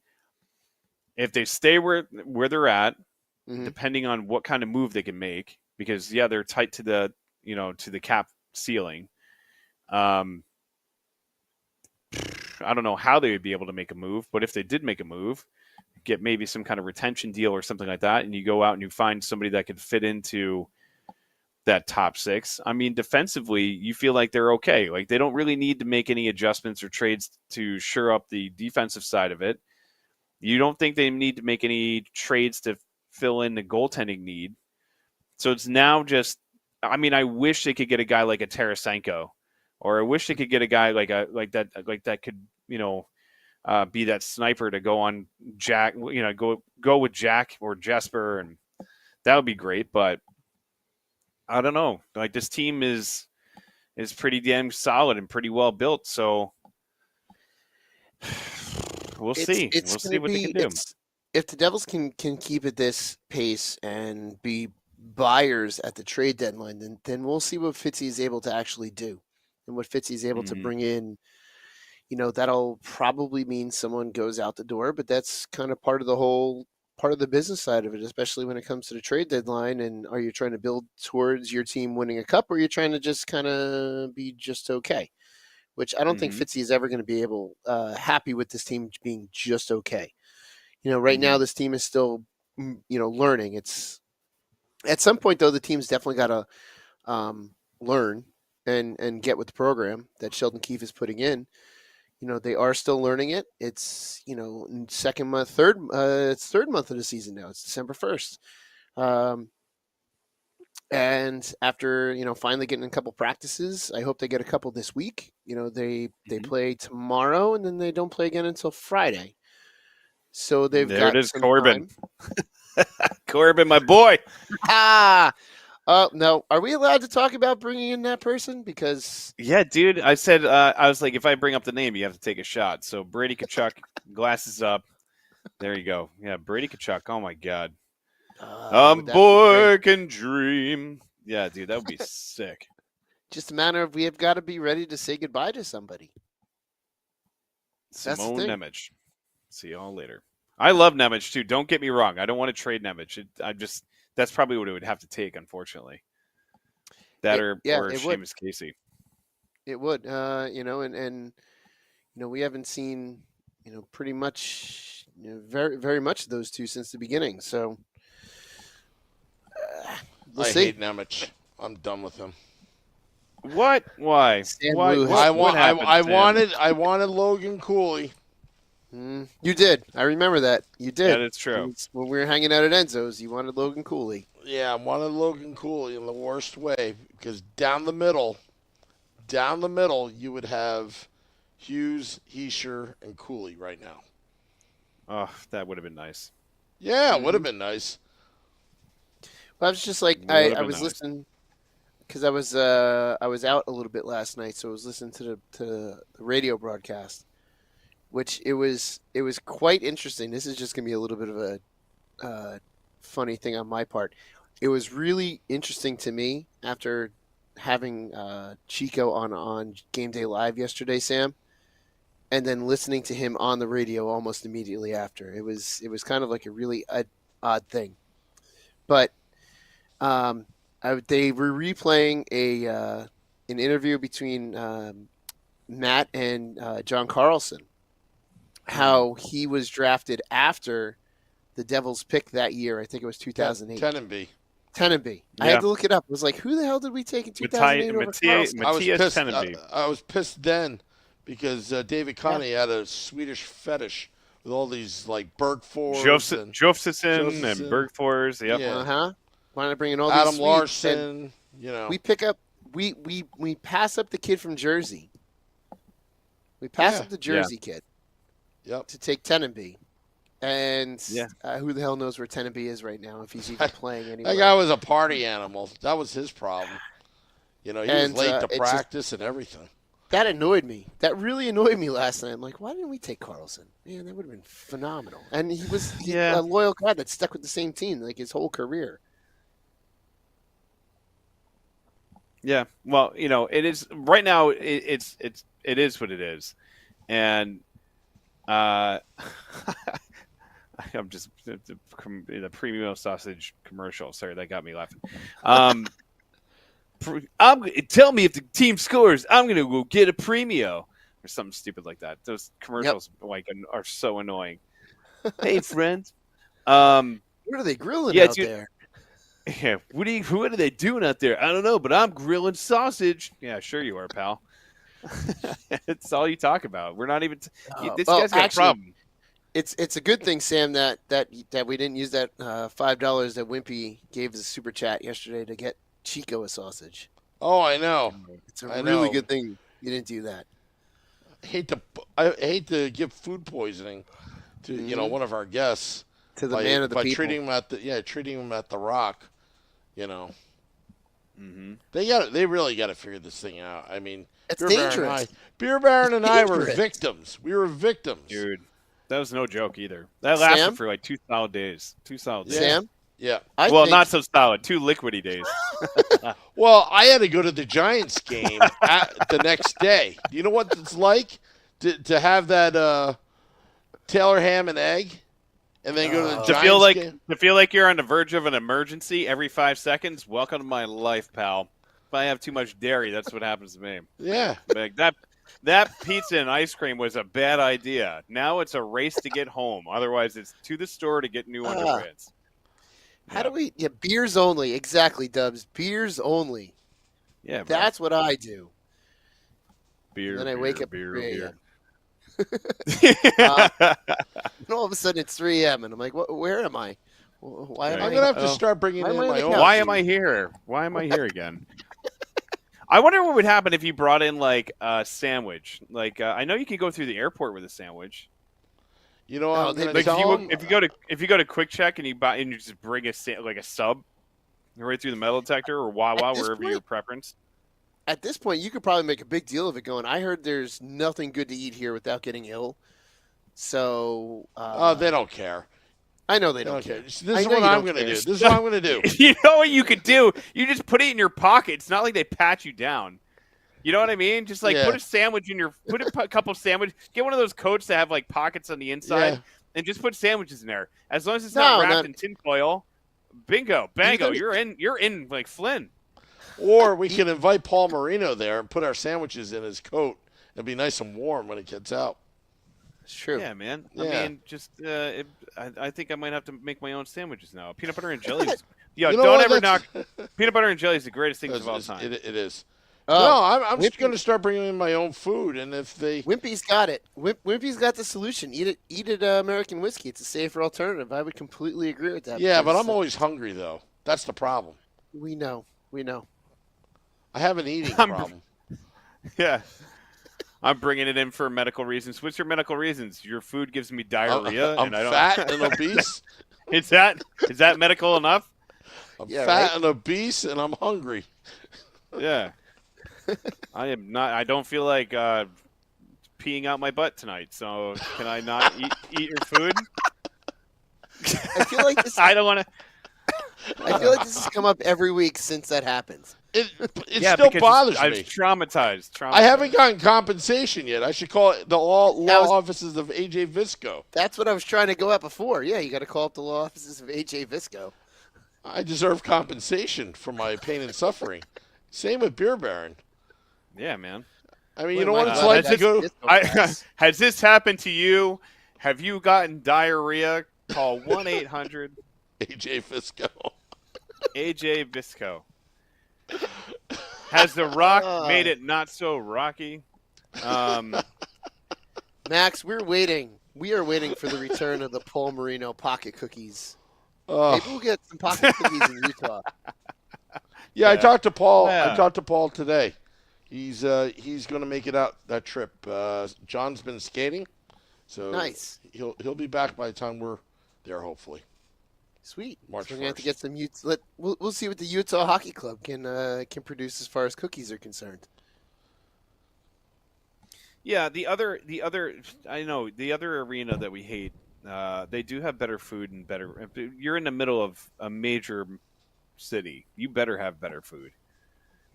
if they stay where they're at, Mhm. depending on what kind of move they can make, because they're tight to the to the cap ceiling. I don't know how they would be able to make a move, but if they did make a move, get maybe some kind of retention deal or something like that, and you go out and you find somebody that could fit into that top 6. I mean, defensively, you feel like they're okay. Like, they don't really need to make any adjustments or trades to shore up the defensive side of it. You don't think they need to make any trades to fill in the goaltending need. So it's now just, I mean, I wish they could get a guy like a Tarasenko, or I wish they could get a guy like that could, be that sniper to go on Jack, go with Jack or Jesper, and that would be great. But I don't know. Like, this team is pretty damn solid and pretty well built. So we'll see. We'll see what they can do. If the Devils can keep at this pace and be buyers at the trade deadline, then we'll see what Fitzy is able to actually do, and what Fitzy is able to bring in. That'll probably mean someone goes out the door, but that's kind of part of the business side of it, especially when it comes to the trade deadline. And are you trying to build towards your team winning a cup, or are you trying to just kind of be just okay? Which I don't think Fitzy is ever going to be happy with this team being just okay. Right now this team is still, learning. It's at some point though, the team's definitely got to learn and get with the program that Sheldon Keefe is putting in. They are still learning it. It's, second month, it's third month of the season now. It's December 1st. And after, finally getting a couple practices, I hope they get a couple this week. They play tomorrow, and then they don't play again until Friday. So they've got some Corbin. time. Corbin, my boy. No. Are we allowed to talk about bringing in that person? Because yeah, dude, I said I was like, if I bring up the name, you have to take a shot. So Brady Tkachuk, glasses up. There you go. Yeah, Brady Tkachuk. Oh my God, boy can dream. Yeah, dude, that would be sick. Just a matter of we have got to be ready to say goodbye to somebody. Simone Nemec. See y'all later. I love Nemec too. Don't get me wrong. I don't want to trade Nemec. That's probably what it would have to take, unfortunately. Or Seamus Casey. It would, and we haven't seen, pretty much, very, very much of those two since the beginning. So we'll see. Hate Nemec. I'm done with him. What? Why? I wanted Logan Cooley. You did. I remember that. You did. That is true. When we were hanging out at Enzo's, you wanted Logan Cooley. Yeah, I wanted Logan Cooley in the worst way, because down the middle, you would have Hughes, Hischier, and Cooley right now. Oh, that would have been nice. Yeah, it would have been nice. Well, I was just like, I was listening, because I was out a little bit last night, so I was listening to the radio broadcast. Which it was quite interesting. This is just going to be a little bit of a funny thing on my part. It was really interesting to me after having Chico on Game Day Live yesterday, Sam, and then listening to him on the radio almost immediately after. It was kind of like a really odd thing. But they were replaying an interview between Matt and John Carlson. How he was drafted after the Devils pick that year. I think it was 2008. Tenenby. Yeah. I had to look it up. I was like, who the hell did we take in 2008 over Carlson? I was pissed then because David Connie had a Swedish fetish with all these like Bergfors Josefsson and Bergfors. Yep. Yeah. Why not bring in all Adam these Larson? We pick up. We pass up the kid from Jersey. We pass up the Jersey kid. Yep. To take Tenenby. And who the hell knows where Tenenby is right now, if he's even playing anywhere. That guy was a party animal. That was his problem. He was late to practice and everything. That annoyed me. That really annoyed me last night. I'm like, why didn't we take Carlson? Man, that would have been phenomenal. And he was a loyal guy that stuck with the same team like his whole career. Yeah. Well, it is right now. It is what it is, and I'm just the premium sausage commercial. Sorry, that got me laughing. Tell me if the team scores, I'm gonna go get a premio or something stupid like that. Those commercials are so annoying. Hey, friends. What are they grilling out there? Yeah, what are they doing out there? I don't know, but I'm grilling sausage. Yeah, sure you are, pal. It's all you talk about. We're not even. This guy's got a problem. It's a good thing, Sam, that we didn't use that $5 that Wimpy gave as a super chat yesterday to get Chico a sausage. Oh, I know. It's a really good thing you didn't do that. I hate to give food poisoning to one of our guests, to the man of the people, treating him at the Rock. Mm-hmm. They really got to figure this thing out. I mean, it's dangerous. Beer Baron and I were victims. We were victims, dude. That was no joke either. That lasted for like 2 solid days. 2 solid days. Sam? Yeah. Not so solid. 2 liquidy days. Well, I had to go to the Giants game the next day. Do you know what it's like to have that Taylor ham and egg, and then go to the Giants game? To feel like you're on the verge of an emergency every 5 seconds. Welcome to my life, pal. If I have too much dairy, that's what happens to me. Yeah. Like that pizza and ice cream was a bad idea. Now it's a race to get home. Otherwise, it's to the store to get new underpants. How do we? Yeah, beers only. Exactly, Dubs. Beers only. Yeah, that's what I do. Beer. And then I wake up. Beer. And all of a sudden it's 3 a.m. and I'm like, where am I? Why am I'm gonna have to start bringing in my own. Why am I here? Why am I here again? I wonder what would happen if you brought in like a sandwich. Like I know you can go through the airport with a sandwich. You know, I'm gonna like tell if you go to Quick Check and you just bring a sub right through the metal detector or Wawa, wherever your preference. At this point, you could probably make a big deal of it. Going, I heard there's nothing good to eat here without getting ill. So they don't care. I know they don't care. This is what I'm going to do. This is what I'm going to do. You know what you could do? You just put it in your pocket. It's not like they pat you down. You know what I mean? Just like put a sandwich in put a couple sandwiches. Get one of those coats that have like pockets on the inside, and just put sandwiches in there. As long as it's not wrapped in tinfoil, bingo, bango. You're in like Flynn. Or we can invite Paul Marino there and put our sandwiches in his coat. It'll be nice and warm when he gets out. It's true. Yeah, man. Yeah. I mean, just I think I might have to make my own sandwiches now. Peanut butter and jelly. Knock. Peanut butter and jelly is the greatest things of all time. It is. No, I'm just going to start bringing in my own food, and if they Wimpy's got it. Wimpy's got the solution. Eat it. American whiskey. It's a safer alternative. I would completely agree with that. Yeah, but I'm always hungry though. That's the problem. We know. I have an eating problem. Yeah. I'm bringing it in for medical reasons. What's your medical reasons? Your food gives me diarrhea. I'm fat and obese. Is that medical enough? I'm fat and obese, and I'm hungry. Yeah. I am not. I don't feel like peeing out my butt tonight. So can I not eat your food? I feel like this. I don't want to. I feel like this has come up every week since that happens. It still bothers me. I was traumatized. I haven't gotten compensation yet. I should call it the law offices of AJ Visco. That's what I was trying to go at before. Yeah, you got to call up the law offices of AJ Visco. I deserve compensation for my pain and suffering. Same with Beer Baron. Yeah, man. I mean, you know what it's like to go. Has this happened to you? Have you gotten diarrhea? Call 1-800 AJ Visco. AJ Visco. Has The Rock made it not so rocky? Max, we're waiting. We are waiting for the return of the Paul Marino pocket cookies. Maybe we'll get some pocket cookies in Utah. Yeah, I talked to Paul. I talked to Paul today. He's going to make it out that trip. John's been skating, so nice. He'll be back by the time we're there, hopefully. Sweet. March so we're going to have to get some. We'll see what the Utah Hockey Club can produce as far as cookies are concerned. Yeah, the other, I know the other arena that we hate. They do have better food and better. You're in the middle of a major city. You better have better food.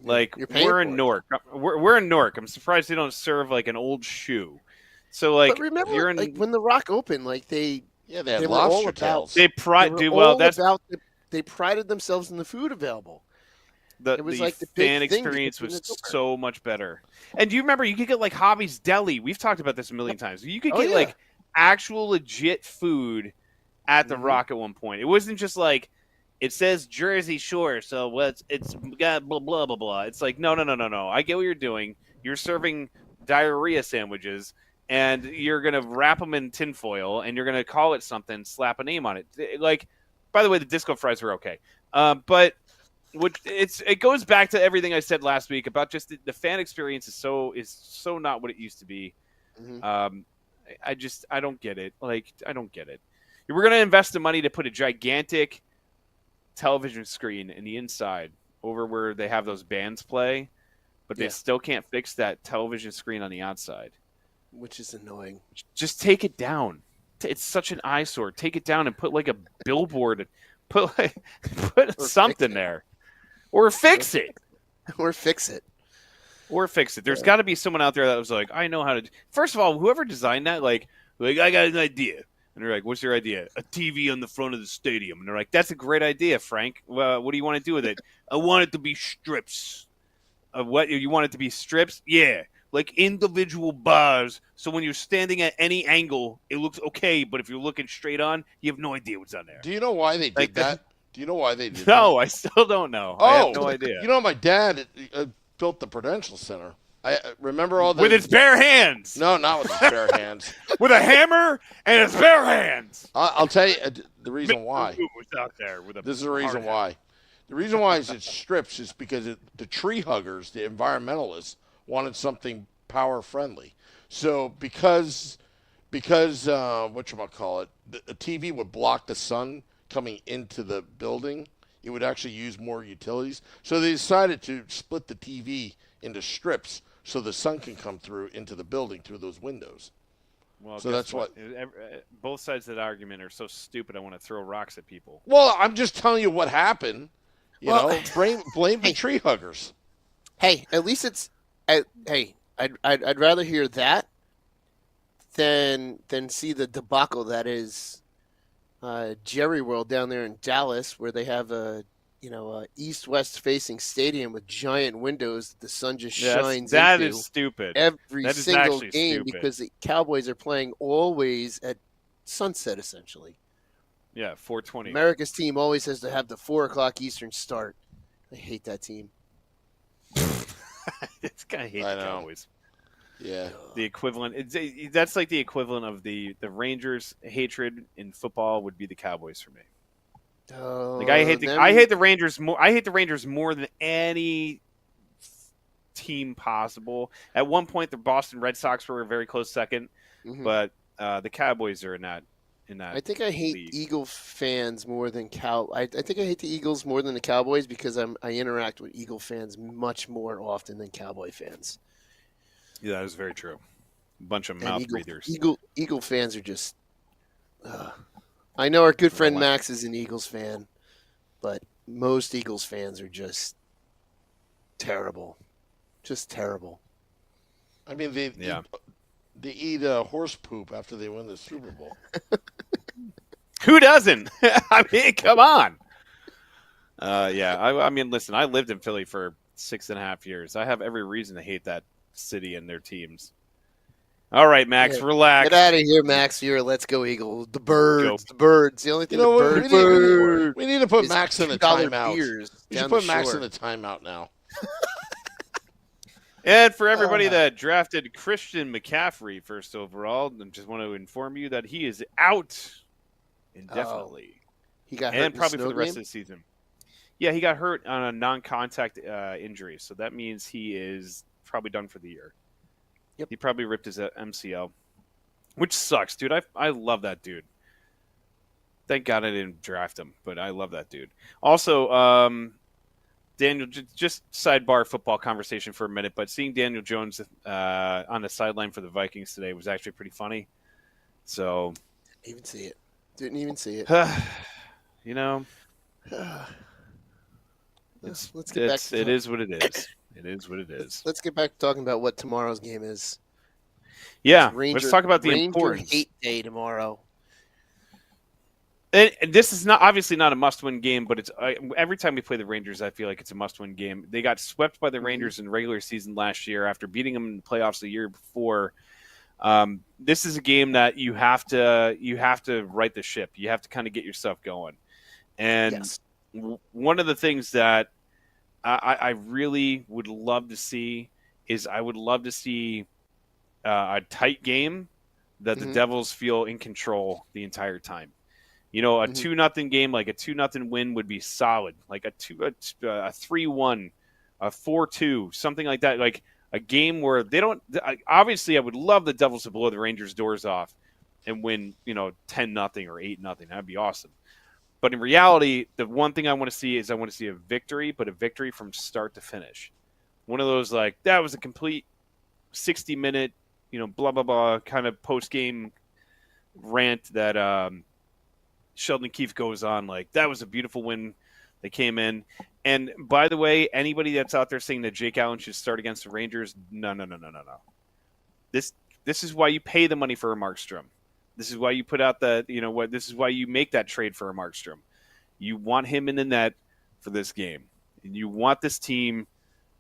Like You're paying we're for in it. Newark. We're in Newark. I'm surprised they don't serve like an old shoe. So But like remember, you're in. like when the Rock opened, like they had were all lobster about tails. They they were do well. all That's about they prided themselves in the food available. It was like the big fan thing to experience get you in was the door. so much better. And do you remember you could get like Hobby's Deli? We've talked about this a million times. You could Oh, get yeah. like actual legit food at the Mhm. Rock at one point. It wasn't just like it says Jersey Shore, so it's got blah blah blah blah. It's like no. I get what you're doing. You're serving diarrhea sandwiches, and you're gonna wrap them in tinfoil, and you're gonna call it something, slap a name on it. Like, by the way, the disco fries are okay, but it goes back to everything I said last week about just the fan experience is so not what it used to be. Mhm. I don't get it. Like I don't get it. We're gonna invest the money to put a gigantic television screen in the inside over where they have those bands play, but they Yeah. still can't fix that television screen on the outside. Which is annoying. Just take it down. It's such an eyesore. Take it down and put like a billboard. Put fix something it. there, or fix it. Or fix it. Or fix it. There's got to be someone out there that was like, I know how to. First of all, whoever designed that, like I got an idea, and they're like, "What's your idea?" A TV on the front of the stadium, and they're like, "That's a great idea, Frank. Well, what do you want to do with it?" I want it to be strips. What you want it to be strips? Yeah, like individual bars. So when you're standing at any angle, it looks okay, but if you're looking straight on, you have no idea what's on there. Do you know why they did Like that? Do you know why they did No, that? I still don't know. Oh, I have no idea. You know, my dad built the Prudential Center. I remember all the With its bare hands. No, not with his bare hands. With a hammer and its bare hands. I'll tell you the reason why. Who was out there with a This is the reason hard why. The reason why is it strips is because the tree huggers, the environmentalists, wanted something power friendly. So because whatchamacallit, the TV would block the sun coming into the building, it would actually use more utilities. So they decided to split the TV into strips so the sun can come through into the building through those windows. Well, So guess that's what- both sides of that argument are so stupid. I want to throw rocks at people. Well, I'm just telling you what happened. You Well- know, blame the tree huggers. Hey, at least it's. Hey, I'd rather hear that than see the debacle that is Jerry World down there in Dallas, where they have a east-west facing stadium with giant windows that the sun just shines That into is stupid. every that is single actually game stupid. because the Cowboys are playing always at sunset, essentially. Yeah, 420. America's team always has to have the 4:00 Eastern start. I hate that team. This guy hates I the know. Cowboys. Yeah. The equivalent. That's like the equivalent of the Rangers' hatred in football would be the Cowboys for me. Like I hate the Rangers more. I hate the Rangers more than any team possible. At one point, the Boston Red Sox were a very close second, Mhm. but the Cowboys are in that. I think I hate league. Eagle fans more than I think I hate the Eagles more than the Cowboys because I interact with Eagle fans much more often than Cowboy fans. Yeah, that is very true. A bunch of And mouth breathers. Eagle fans are just. I know our good friend Well, Max is an Eagles fan, but most Eagles fans are just terrible, just terrible. I mean, they eat horse poop after they win the Super Bowl. Who doesn't? I mean, come on. Yeah, I mean, listen, I lived in Philly for 6.5 years. I have every reason to hate that city and their teams. All right, Max, Yeah, relax. Get out of here, Max. Here, let's go Eagles. The birds, the birds. The only thing You know the what? birds. We need to put is Max in the $2 timeout. beers We down should put the Max shore. in the timeout now. And for everybody that drafted Christian McCaffrey first overall, I just want to inform you that he is out indefinitely. He got hurt And in probably the for snow the rest game? of the season. Yeah, he got hurt on a non-contact injury, so that means he is probably done for the year. Yep. He probably ripped his MCL, which sucks, dude. I love that dude. Thank God I didn't draft him, but I love that dude. Also, Daniel, just sidebar football conversation for a minute, but seeing Daniel Jones on the sideline for the Vikings today was actually pretty funny. So, Didn't even see it. you know, Let's get back. it is what it is. It is what it is. Let's get back to talking about what tomorrow's game is. Yeah, Ranger, let's talk about the Ranger importance. Hate Day tomorrow. And this is obviously not a must-win game, but it's every time we play the Rangers, I feel like it's a must-win game. They got swept by the Rangers in regular season last year after beating them in the playoffs the year before. This is a game that you have to right the ship. You have to kind of get yourself going. And one of the things that I really would love to see is I would love to see a tight game that the Devils feel in control the entire time. You know, a 2-0 game, like a 2-0 win would be solid. Like a 3-1, a 4-2, something like that. Like a game where they don't. Obviously, I would love the Devils to blow the Rangers' doors off and win, 10-0 or 8-0. That'd be awesome. But in reality, the one thing I want to see is a victory, but a victory from start to finish. One of those like that was a complete 60-minute, blah blah blah kind of post game rant that. Sheldon Keefe goes on like that was a beautiful win. They came in, and by the way, anybody that's out there saying that Jake Allen should start against the Rangers, no. This is why you pay the money for a Markstrom. This is why you put out this is why you make that trade for a Markstrom. You want him in the net for this game, and you want this team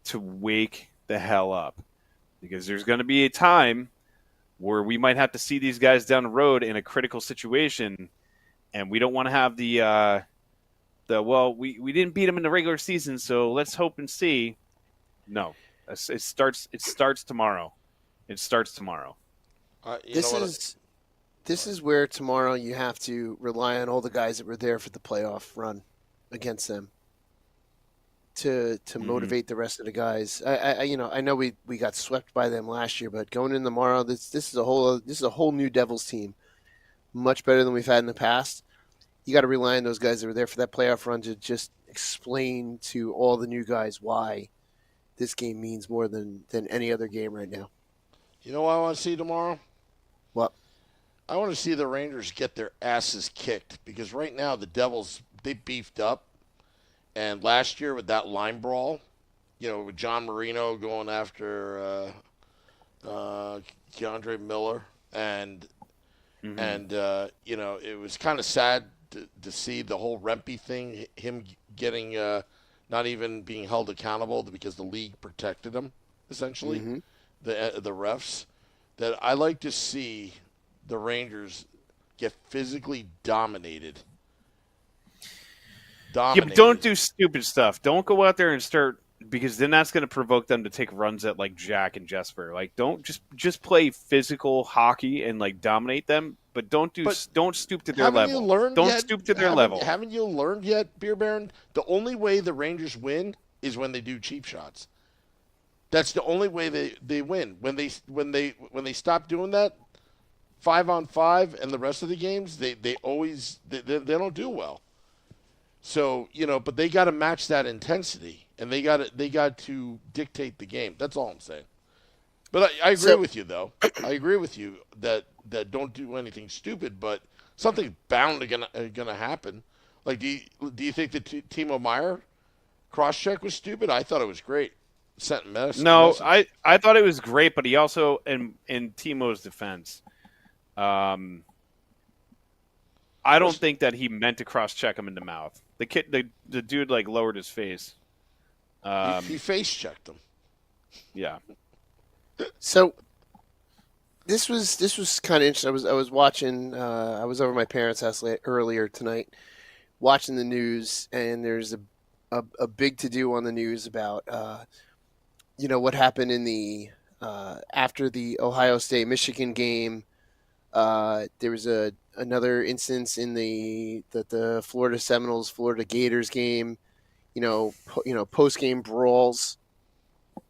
to wake the hell up because there's going to be a time where we might have to see these guys down the road in a critical situation. And we don't want to have we didn't beat them in the regular season, so let's hope and see. No, it starts tomorrow. It starts tomorrow. This is where tomorrow you have to rely on all the guys that were there for the playoff run against them to motivate the rest of the guys. I know we got swept by them last year, but going in tomorrow, this is a whole new Devils team, much better than we've had in the past. You got to rely on those guys that were there for that playoff run to just explain to all the new guys why this game means more than any other game right now. You know what I want to see tomorrow? What? I want to see the Rangers get their asses kicked because right now the Devils, they beefed up. And last year with that line brawl, with John Marino going after Keandre Miller and it was kind of sad to see the whole Rempe thing, him getting not even being held accountable because the league protected him, essentially, the refs. That I like to see the Rangers get physically dominated. Yeah, but don't do stupid stuff. Don't go out there and start because then that's going to provoke them to take runs at like Jack and Jesper. Like, don't just play physical hockey and like dominate them, but don't stoop to their level. Don't stoop to their level. Haven't you learned yet, Beer Baron? The only way the Rangers win is when they do cheap shots. That's the only way they win. When they stop doing that, 5-on-5 and the rest of the games, they don't do well. So, but they got to match that intensity, and they got to dictate the game. That's all I'm saying. But I agree with you, though. I agree with you that don't do anything stupid, but something's bound to gonna happen. Like, do you think that Timo Meier cross-check was stupid? I thought it was great. Sent message. No, I thought it was great, but he also, in Timo's defense, I don't think that he meant to cross-check him in the mouth. The dude like lowered his face. He face checked him. Yeah. So this was kind of interesting. I was watching. I was over at my parents' house earlier tonight, watching the news, and there's a big to do on the news about what happened in the after the Ohio State Michigan game. There was another instance in the Florida Seminoles Florida Gators game. Post game brawls.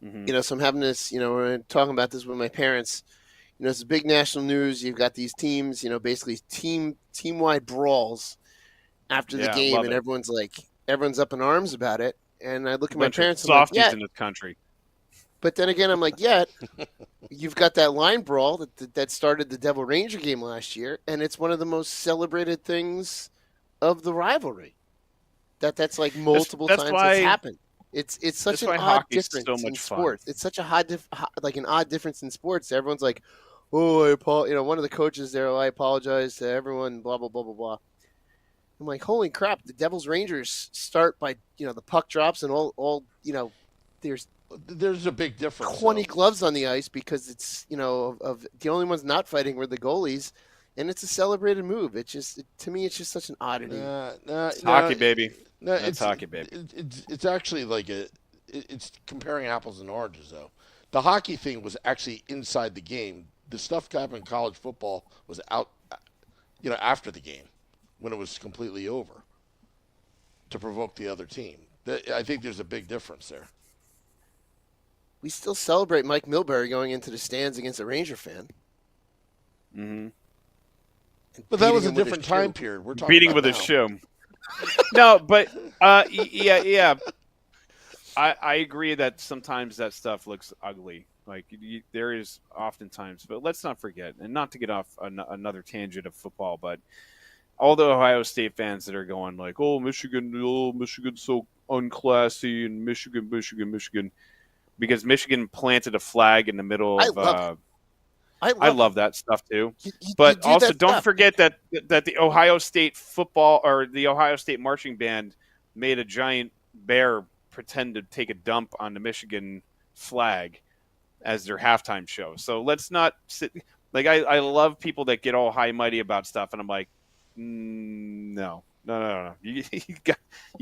So I'm having this. We're talking about this with my parents. It's big national news. You've got these teams. Basically team wide brawls after the game, and everyone's up in arms about it. And I look A at my bunch of parents and I'm like, softies yeah. in this country. But then again, I'm like, yeah, you've got that line brawl that started the Devil Ranger game last year, and it's one of the most celebrated things of the rivalry. That's like multiple That's times it's why happened. It's such that's an why odd hockey's so difference in much fun. sports. It's such a like an odd difference in sports. Everyone's like, oh, one of the coaches there, I apologize to everyone, blah blah blah blah blah. I'm like, holy crap! The Devils Rangers start by the puck drops and all there's There's a big difference. 20 though. gloves on the ice because it's of the only ones not fighting were the goalies, and it's a celebrated move. To me, it's just such an oddity. It's hockey, baby. No, That's hockey, baby. It's actually like it's comparing apples and oranges though. The hockey thing was actually inside the game. The stuff that happened in college football was out, after the game, when it was completely over, to provoke the other team. I think there's a big difference there. We still celebrate Mike Milbury going into the stands against a Ranger fan. Mm-hmm. But that was a different time period. We're talking Beating about with a now. shoe. No, but yeah. I agree that sometimes that stuff looks ugly. Like there is oftentimes, but let's not forget, and not to get off another tangent of football, but all the Ohio State fans that are going like, Michigan's so unclassy, and Michigan, because Michigan planted a flag in the middle of. I love that stuff too. But also, don't forget that the Ohio State football or the Ohio State marching band made a giant bear pretend to take a dump on the Michigan flag as their halftime show. So let's not sit like I love people that get all high mighty about stuff, and I'm like, no. You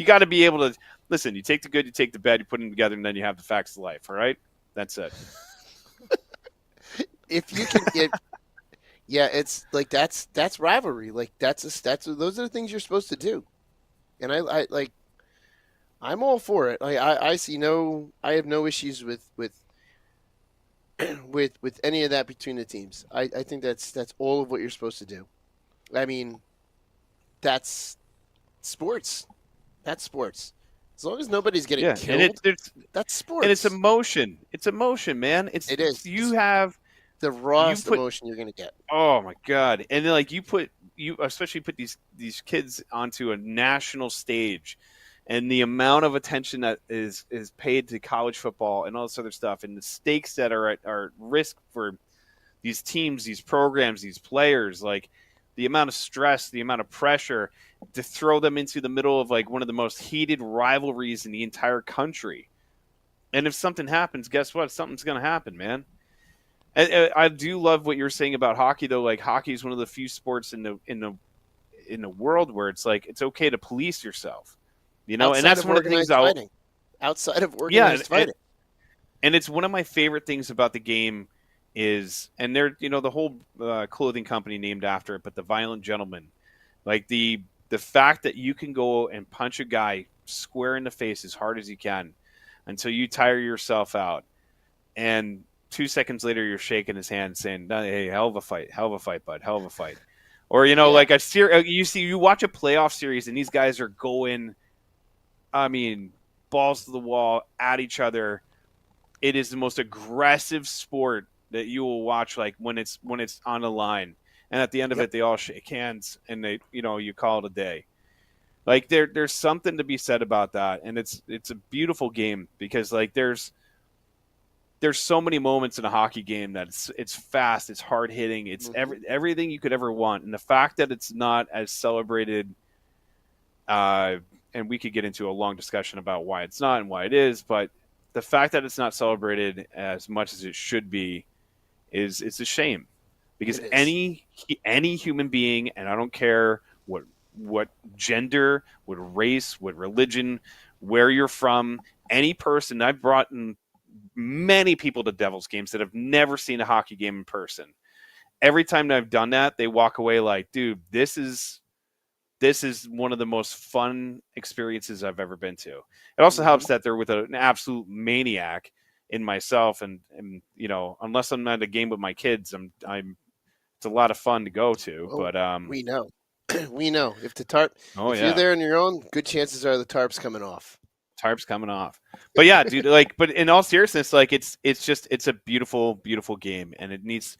got to be able to listen. You take the good, you take the bad, you put them together, and then you have the facts of life. All right, that's it. If you can, yeah, it's like that's rivalry. Like those are the things you're supposed to do, and I like. I'm all for it. I have no issues with any of that between the teams. I think that's all of what you're supposed to do. I mean, that's sports. That's sports. As long as nobody's getting killed, and that's sports. And it's emotion. It's emotion, man. It is. You have the rawest emotion you're going to get. Oh my god! And then, like you especially put these kids onto a national stage, and the amount of attention that is paid to college football and all this other stuff, and the stakes that are at risk for these teams, these programs, these players, like the amount of stress, the amount of pressure to throw them into the middle of like one of the most heated rivalries in the entire country. And if something happens, guess what? Something's going to happen, man. And I do love what you're saying about hockey, though. Like hockey is one of the few sports in the world where it's like it's okay to police yourself, and that's one of the things outside of organized fighting. And it's one of my favorite things about the game is, and they're the whole clothing company named after it, but the Violent Gentleman, like the fact that you can go and punch a guy square in the face as hard as you can until you tire yourself out, and 2 seconds later, you're shaking his hand, saying, "Hey, hell of a fight, bud, hell of a fight." Or like you watch a playoff series, and these guys are going, balls to the wall at each other. It is the most aggressive sport that you will watch, like when it's on the line, and at the end of it, they all shake hands, and they, you call it a day. Like there's something to be said about that, and it's a beautiful game because like there's so many moments in a hockey game that it's fast, it's hard hitting, it's everything you could ever want. And the fact that it's not as celebrated, and we could get into a long discussion about why it's not and why it is, but the fact that it's not celebrated as much as it should be it's a shame. Because any human being, and I don't care what gender, what race, what religion, where you're from, any person, I've brought in many people to Devils games that have never seen a hockey game in person. Every time that I've done that, they walk away like, dude, this is one of the most fun experiences I've ever been to. It also helps that they're with an absolute maniac in myself, and unless I'm at a game with my kids, it's a lot of fun to go to. But we know if the tarp, if you're there on your own, good chances are the tarp's coming off. Tarp's coming off. But yeah, dude, like, but in all seriousness, like it's a beautiful, beautiful game, and it needs.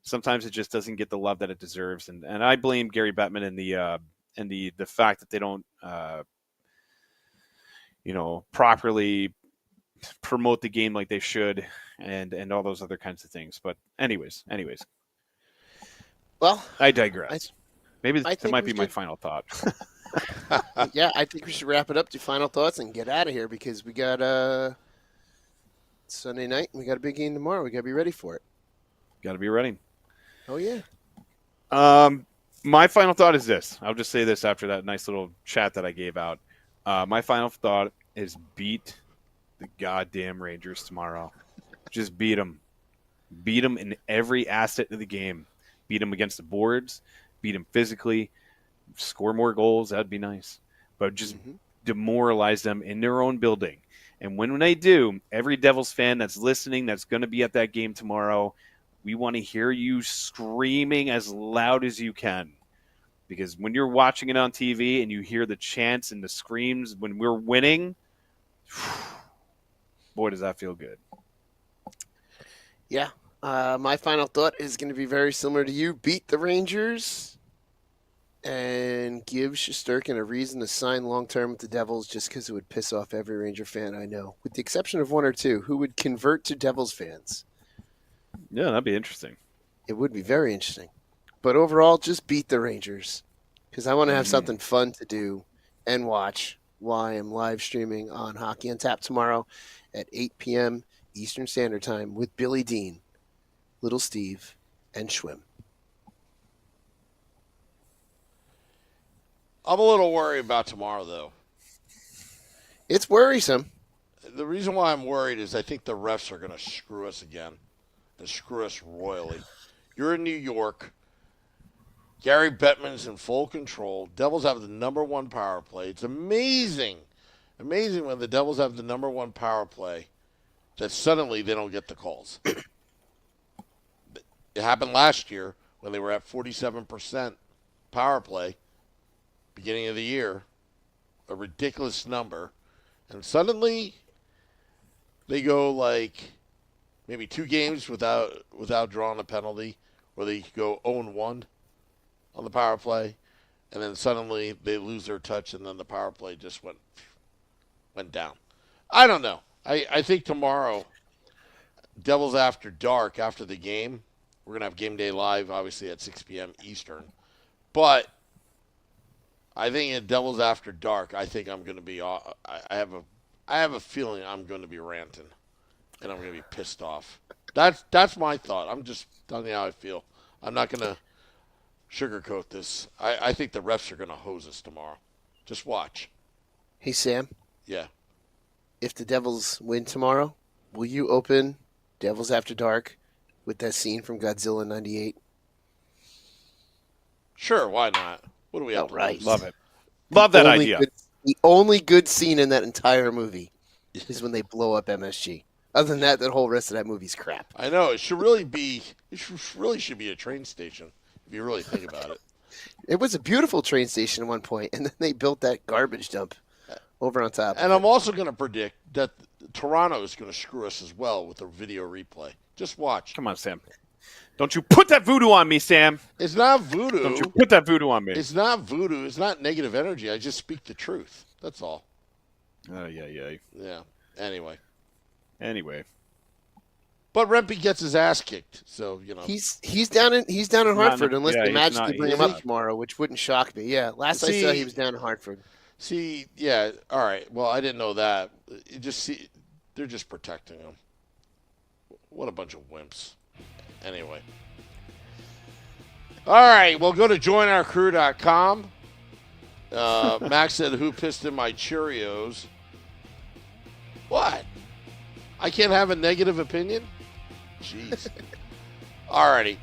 Sometimes it just doesn't get the love that it deserves, and I blame Gary Bettman and the fact that they don't, properly promote the game like they should, and all those other kinds of things. But anyways, Well, I digress. Maybe I that might be we my should- final thought. yeah, I think we should wrap it up to final thoughts and get out of here because we got Sunday night and we got a big game tomorrow. We got to be ready for it. Got to be ready. Oh yeah. My final thought is this. I'll just say this after that nice little chat that I gave out. My final thought is beat the goddamn Rangers tomorrow. Just beat them. Beat them in every asset of the game. Beat them against the boards. Beat them physically. Score more goals. That'd be nice. But just demoralize them in their own building. And when they do, every Devils fan that's listening that's going to be at that game tomorrow, we want to hear you screaming as loud as you can. Because when you're watching it on TV and you hear the chants and the screams when we're winning, boy, does that feel good. Yeah. My final thought is going to be very similar to you. Beat the Rangers and give Shesterkin a reason to sign long-term with the Devils just because it would piss off every Ranger fan I know, with the exception of one or two who would convert to Devils fans. Yeah, that'd be interesting. It would be very interesting. But overall, just beat the Rangers because I want to have something fun to do and watch while I am live streaming on Hockey on Tap tomorrow at 8 p.m. Eastern Standard Time with Billy Dean, Little Steve, and Schwim. I'm a little worried about tomorrow, though. It's worrisome. The reason why I'm worried is I think the refs are going to screw us again and screw us royally. You're in New York. Gary Bettman's in full control. Devils have the number one power play. It's amazing when the Devils have the number one power play that suddenly they don't get the calls. It happened last year when they were at 47% power play, beginning of the year, a ridiculous number, and suddenly they go like maybe 2 games without drawing a penalty, or they go 0-1 on the power play, and then suddenly they lose their touch, and then the power play just went down. I don't know. I think tomorrow, Devils After Dark, after the game, we're going to have Game Day Live, obviously, at 6 p.m. Eastern. But I think in Devils After Dark, I think I'm going to be – I have a feeling I'm going to be ranting, and I'm going to be pissed off. That's my thought. I'm just telling you how I feel. I'm not going to sugarcoat this. I think the refs are going to hose us tomorrow. Just watch. Hey, Sam, Yeah. if the Devils win tomorrow, will you open Devils After Dark with that scene from Godzilla 98? Sure, why not? What do we have to Outright. lose? Love it. Love that idea. The only good scene in that entire movie is when they blow up MSG. Other than that whole rest of that movie's crap. I know. It should really be – really should be a train station if you really think about it. It was a beautiful train station at one point, and then they built that garbage dump over on top. And I'm also going to predict that Toronto is going to screw us as well with the video replay. Just watch. Come on, Sam. Don't you put that voodoo on me, Sam. It's not voodoo. Don't you put that voodoo on me. It's not voodoo. It's not negative energy. I just speak the truth. That's all. Yeah. Yeah. Anyway. But Rempe gets his ass kicked, so you know. He's down in Hartford unless yeah, they he's magically not- bring he's him up not. tomorrow, which wouldn't shock me. Yeah, last I See- saw he was down in Hartford. See, yeah, all right. Well, I didn't know that. They're just protecting him. What a bunch of wimps. Anyway. All right, well, go to joinourcrew.com. Max said, who pissed in my Cheerios? What? I can't have a negative opinion? Jeez. All righty.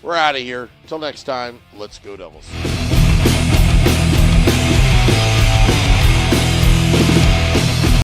We're out of here. Till next time, let's go Devils.